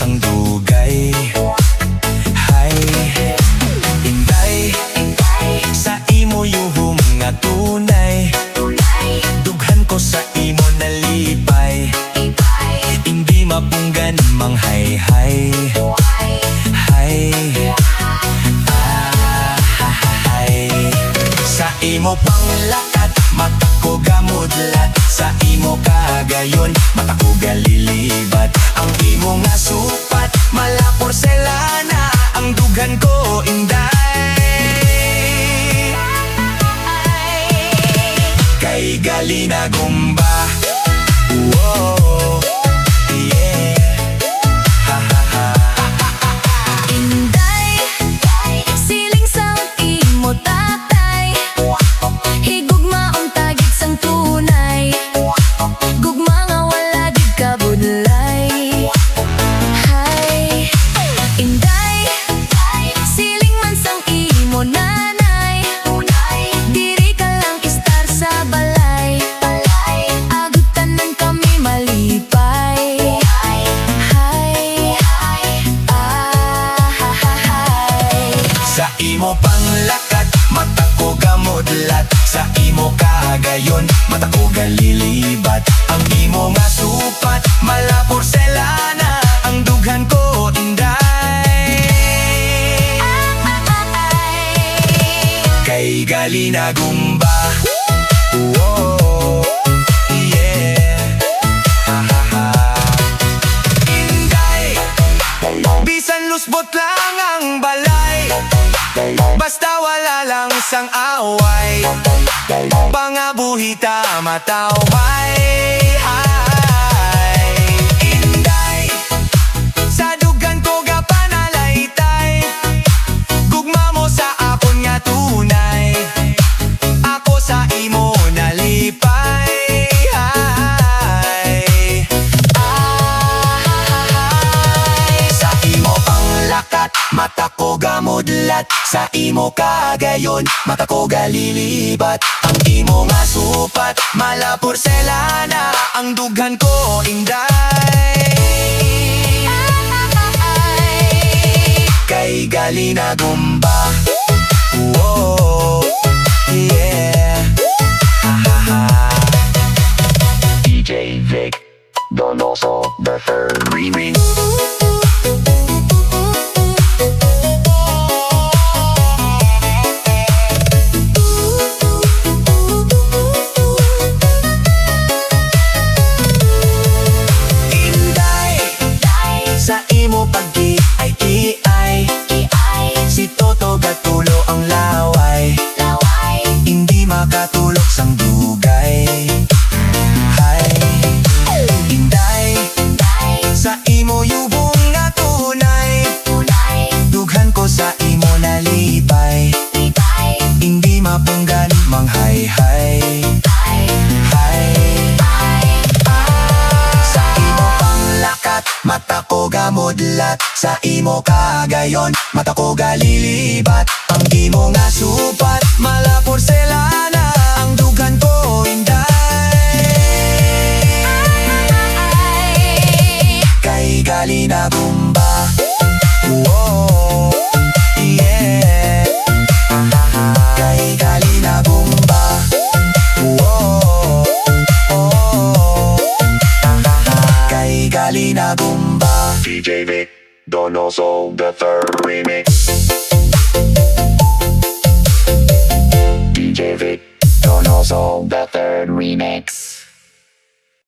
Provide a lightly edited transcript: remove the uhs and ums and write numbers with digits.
sang dugay. Hay, Inday, sa imo yuhom nga tunay. Dughan ko sa imo nalipay. Hindi mapunggan mang hay-hay. Hay, sa imo panglakat, mata ko gamudlat. Sa imo kagayon, mata ko galilibat. Ang imo nga supat, mala porselana. Ang dughan ko inday. Kay gali na gumba. Whoa, yeah. Ha ha ha. Inday, siling sound imo tatay. Higugmaong tagit sang tunay. Gugma nga wala di kabudlay. Hay, Inday, siling man sang imo nanay. Diri ka lang istar sa balay. Agutanan kami malipay. Hay, Sa imo panglakat, mata ko gamudlat. Sa imo kagayon, mata ko galilibat. Ang imo nga supat, mala porselana. Ang dughan ko inday. Kay gali na gumba. Whoa, yeah. Ha ha ha. Inday, bisan lusbot lang ang balay. Basta wala lang sang away. Pangabuhita mataway. Hay, Inday, sa dugan ko ga panalaytay. Gugma mo sa akon nga tunay. Ako sa imo nalipay. Hay, sa imo panglakat, mata ko gamudlat. Sa imo kagayon, mata ko galilibat. Ang imo nga supat, mala porselana. Ang dughan ko inday. Kay gali na gumba. Whoa, yeah. Ha ha ha. DJ Vic Donoso, the third remix. Sa imo pag-iay-iay, si Toto gatulo ang laway. Hindi makatulog sang dugay. Hay, Inday, sa imo yubong nga tunay. Dughan ko sa imo nalipay. Hindi mapunggan mang hay-hay. Sa imo panglakat, mata ko gamudlat. Sa imo kagayon, mata ko galilibat. Ang imo nga supat, mala porselana. Ang dughan ko inday. Kay gali na gumba. Whoa, yeah. Kay gali na gumba. Whoa, oh. Kay gali na gumba. DJ Vic Donoso, the third remix. DJ Vic Donoso, the third remix.